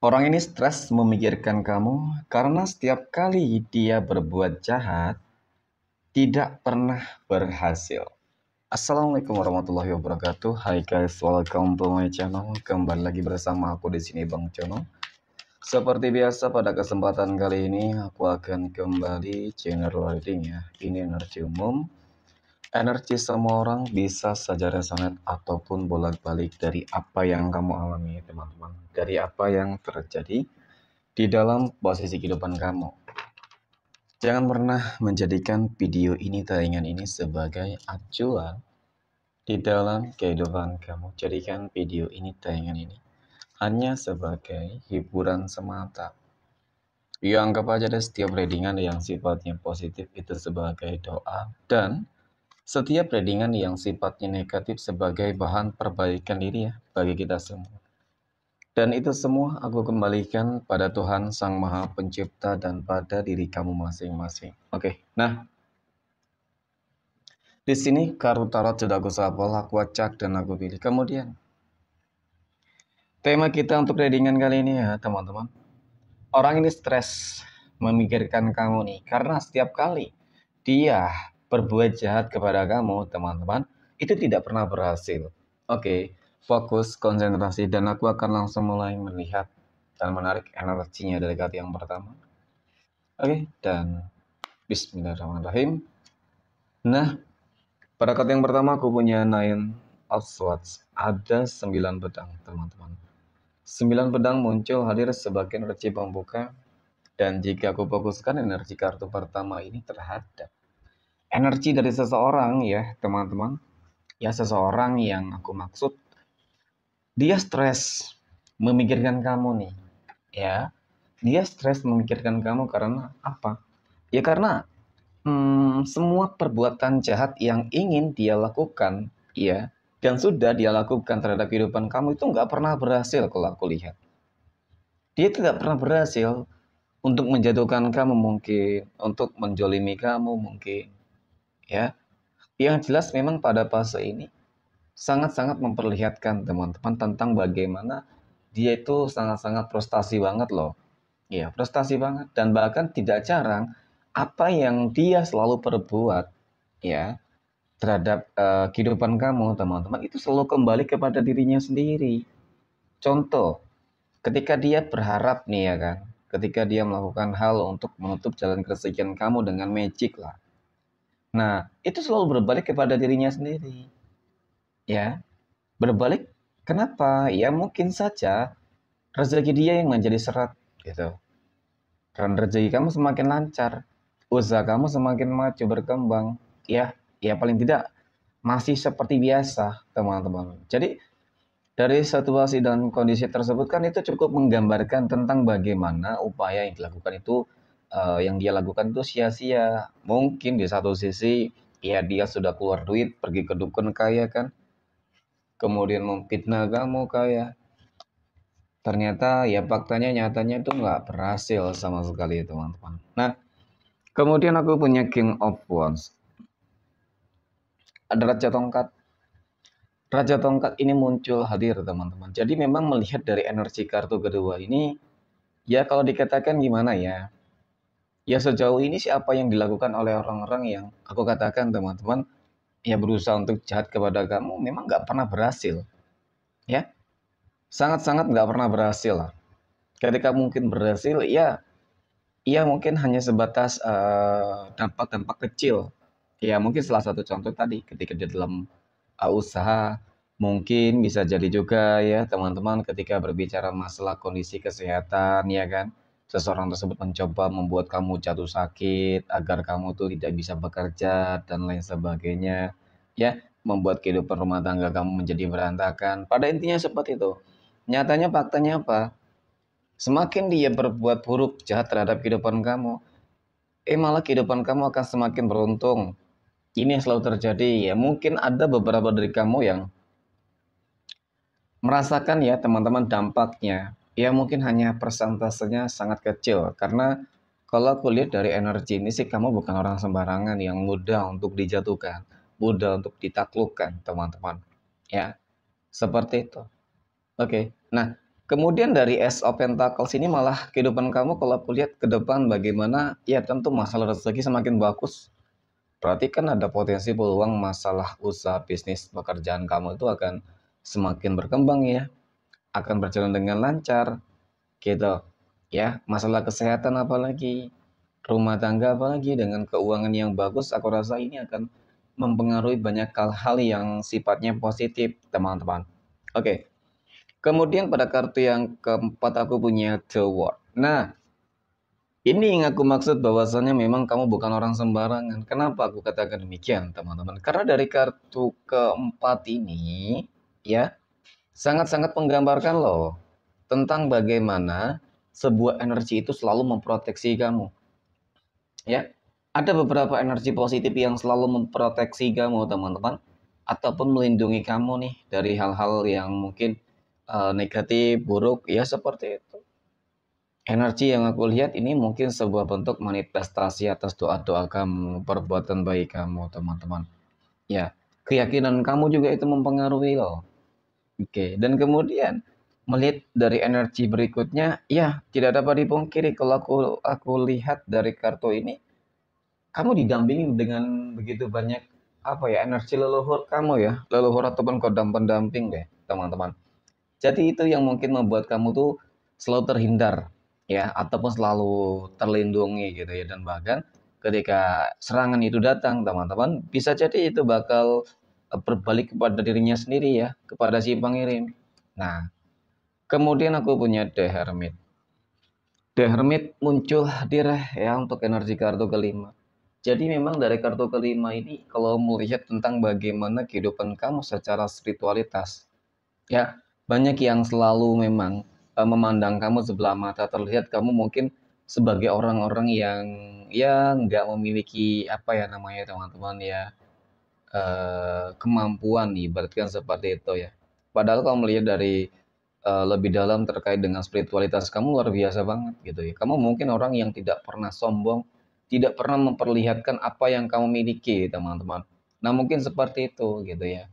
Orang ini stres memikirkan kamu karena setiap kali dia berbuat jahat, tidak pernah berhasil. Assalamualaikum warahmatullahi wabarakatuh. Hai guys, welcome to my channel. Kembali lagi bersama aku di sini Bang Jono. Seperti biasa pada kesempatan kali ini aku akan kembali general reading ya. Ini energi umum. Energi semua orang bisa saja resonate ataupun bolak-balik dari apa yang kamu alami teman-teman. Dari apa yang terjadi di dalam posisi kehidupan kamu. Jangan pernah menjadikan video ini, tayangan ini sebagai acuan di dalam kehidupan kamu. Jadikan video ini, tayangan ini hanya sebagai hiburan semata. Ya, anggap aja deh setiap readingan yang sifatnya positif itu sebagai doa, dan setiap readingan yang sifatnya negatif sebagai bahan perbaikan diri ya bagi kita semua. Dan itu semua aku kembalikan pada Tuhan Sang Maha Pencipta dan pada diri kamu masing-masing. Oke, nah di sini kartu tarot sudah aku shuffle, aku acak dan aku pilih. Kemudian tema kita untuk readingan kali ini ya teman-teman. Orang ini stres memikirkan kamu nih karena setiap kali dia berbuat jahat kepada kamu teman-teman itu tidak pernah berhasil. Oke, fokus, konsentrasi dan aku akan langsung mulai melihat dan menarik energinya dari kartu yang pertama. Oke, dan bismillahirrahmanirrahim. Nah, pada kartu yang pertama aku punya Nine of Swords. Ada 9 pedang, teman-teman. 9 pedang muncul hadir sebagai energi pembuka. Dan jika aku fokuskan energi kartu pertama ini terhadap energi dari seseorang ya, teman-teman. Ya, seseorang yang aku maksud dia stres memikirkan kamu nih. Ya, dia stres memikirkan kamu karena apa? Ya karena semua perbuatan jahat yang ingin dia lakukan, ya, dan sudah dia lakukan terhadap kehidupan kamu itu nggak pernah berhasil kalau aku lihat. Dia tidak pernah berhasil untuk menjatuhkan kamu mungkin, untuk menjolimi kamu mungkin, ya. Yang jelas memang pada fase ini sangat-sangat memperlihatkan teman-teman tentang bagaimana dia itu sangat-sangat frustasi banget loh. Ya, frustasi banget dan bahkan tidak jarang apa yang dia selalu perbuat ya terhadap kehidupan kamu teman-teman itu selalu kembali kepada dirinya sendiri. Contoh, ketika dia berharap nih ya kan, ketika dia melakukan hal untuk menutup jalan kesekian kamu dengan magic lah. Nah, itu selalu berbalik kepada dirinya sendiri. Ya, berbalik kenapa? Ya mungkin saja rezeki dia yang menjadi seret gitu. Dan rezeki kamu semakin lancar, usaha kamu semakin maju berkembang, ya paling tidak masih seperti biasa, teman-teman. Jadi dari situasi dan kondisi tersebut kan itu cukup menggambarkan tentang bagaimana upaya yang dilakukan itu yang dia lakukan itu sia-sia. Mungkin di satu sisi ya dia sudah keluar duit pergi ke dukun kaya kan, kemudian memfitnah kamu kaya. Ternyata ya faktanya nyatanya itu nggak berhasil sama sekali teman-teman. Nah, kemudian aku punya King of Wands. Ada Raja Tongkat. Raja Tongkat ini muncul hadir teman-teman. Jadi memang melihat dari energi kartu kedua ini, ya kalau dikatakan gimana ya. Ya sejauh ini sih apa yang dilakukan oleh orang-orang yang aku katakan teman-teman, ya berusaha untuk jahat kepada kamu memang nggak pernah berhasil. Ya, sangat-sangat nggak pernah berhasil lah. Ketika mungkin berhasil, ya mungkin hanya sebatas dampak-dampak kecil. Ya mungkin salah satu contoh tadi ketika di dalam usaha mungkin bisa jadi juga ya teman-teman ketika berbicara masalah kondisi kesehatan ya kan seseorang tersebut mencoba membuat kamu jatuh sakit agar kamu tuh tidak bisa bekerja dan lain sebagainya ya membuat kehidupan rumah tangga kamu menjadi berantakan pada intinya seperti itu nyatanya faktanya apa semakin dia berbuat buruk jahat terhadap kehidupan kamu malah kehidupan kamu akan semakin beruntung ini yang selalu terjadi ya mungkin ada beberapa dari kamu yang merasakan ya teman-teman dampaknya ya mungkin hanya persentasenya sangat kecil karena kalau aku lihat dari energi ini sih kamu bukan orang sembarangan yang mudah untuk dijatuhkan mudah untuk ditaklukkan teman-teman ya seperti itu. Oke, nah Kemudian dari Ace of Pentacles ini malah kehidupan kamu kalau aku lihat ke depan bagaimana, ya tentu masalah rezeki semakin bagus. Berarti kan ada potensi peluang masalah usaha bisnis pekerjaan kamu itu akan semakin berkembang ya, akan berjalan dengan lancar gitu. Ya, masalah kesehatan apalagi, rumah tangga apalagi dengan keuangan yang bagus, aku rasa ini akan mempengaruhi banyak hal-hal yang sifatnya positif, teman-teman. Oke. Kemudian pada kartu yang keempat aku punya The World. Nah, ini yang aku maksud bahwasannya memang kamu bukan orang sembarangan. Kenapa aku katakan demikian, teman-teman? Karena dari kartu keempat ini, ya, sangat-sangat menggambarkan loh tentang bagaimana sebuah energi itu selalu memproteksi kamu. Ya, ada beberapa energi positif yang selalu memproteksi kamu, teman-teman, ataupun melindungi kamu nih dari hal-hal yang mungkin negatif, buruk, ya seperti itu. Energi yang aku lihat ini mungkin sebuah bentuk manifestasi atas doa-doa kamu, perbuatan baik kamu, teman-teman. Ya, keyakinan kamu juga itu mempengaruhi loh. Oke, dan kemudian melihat dari energi berikutnya, ya tidak dapat dipungkiri kalau aku lihat dari kartu ini, kamu didampingi dengan begitu banyak apa ya energi leluhur kamu ya, leluhur ataupun kodam pendamping deh, teman-teman. Jadi itu yang mungkin membuat kamu tuh selalu terhindar ya ataupun selalu terlindungi gitu ya dan bahkan ketika serangan itu datang teman-teman bisa jadi itu bakal berbalik kepada dirinya sendiri ya kepada si pengirim. Nah, kemudian aku punya The Hermit. The Hermit muncul hadir ya untuk energi kartu kelima. Jadi memang dari kartu kelima ini kalau melihat tentang bagaimana kehidupan kamu secara spiritualitas ya, banyak yang selalu memang memandang kamu sebelah mata. Terlihat kamu mungkin sebagai orang-orang yang ya nggak memiliki apa ya namanya teman-teman ya kemampuan nih, berarti kan seperti itu ya. Padahal kalau melihat dari lebih dalam terkait dengan spiritualitas kamu luar biasa banget gitu ya. Kamu mungkin orang yang tidak pernah sombong, tidak pernah memperlihatkan apa yang kamu miliki, teman-teman. Nah, mungkin seperti itu gitu ya.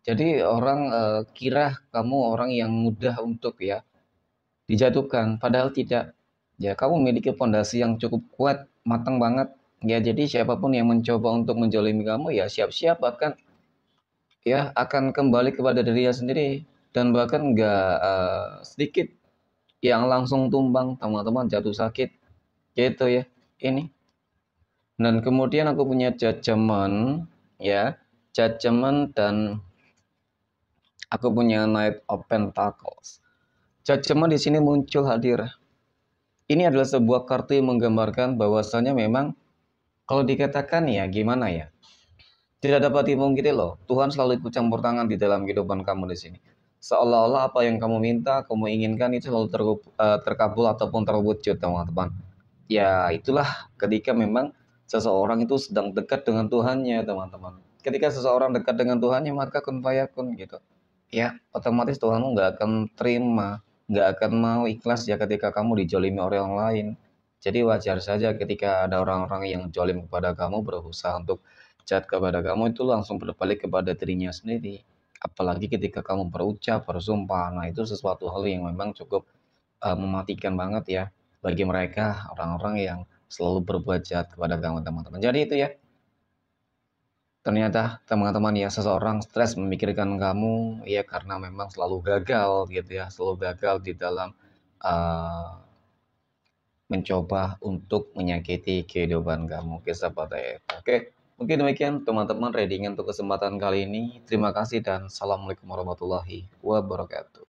Jadi orang kira kamu orang yang mudah untuk ya dijatuhkan, padahal tidak. Ya, kamu memiliki fondasi yang cukup kuat, matang banget. Ya, jadi siapapun yang mencoba untuk menjolimi kamu ya siap-siap akan kembali kepada dirinya sendiri dan bahkan nggak sedikit yang langsung tumbang, teman-teman jatuh sakit gitu ya. Ini. Dan kemudian aku punya judgment ya, judgment dan aku punya Knight of Pentacles. Judgment di sini muncul hadir. Ini adalah sebuah kartu yang menggambarkan bahwasanya memang kalau dikatakan ya gimana ya, tidak dapat dipungkiri loh. Tuhan selalu ikut campur tangan di dalam kehidupan kamu di sini. Seolah-olah apa yang kamu minta, kamu inginkan itu selalu terkabul ataupun terwujud, teman-teman. Ya itulah ketika memang seseorang itu sedang dekat dengan Tuhannya, teman-teman. Ketika seseorang dekat dengan Tuhannya maka kun fayakun gitu. Ya, otomatis Tuhanmu nggak akan terima, nggak akan mau ikhlas ya ketika kamu dijolimi orang lain. Jadi wajar saja ketika ada orang-orang yang jolim kepada kamu berusaha untuk jahat kepada kamu itu langsung berbalik kepada dirinya sendiri. Apalagi ketika kamu berucap, bersumpah, nah itu sesuatu hal yang memang cukup mematikan banget ya bagi mereka orang-orang yang selalu berbuat jahat kepada kamu teman-teman. Jadi itu ya. Ternyata teman-teman ya seseorang stres memikirkan kamu ya karena memang selalu gagal gitu ya, selalu gagal di dalam uh, mencoba untuk menyakiti kehidupan kamu. Oke, seperti itu. Oke, mungkin demikian teman-teman reading untuk kesempatan kali ini. Terima kasih dan assalamualaikum warahmatullahi wabarakatuh.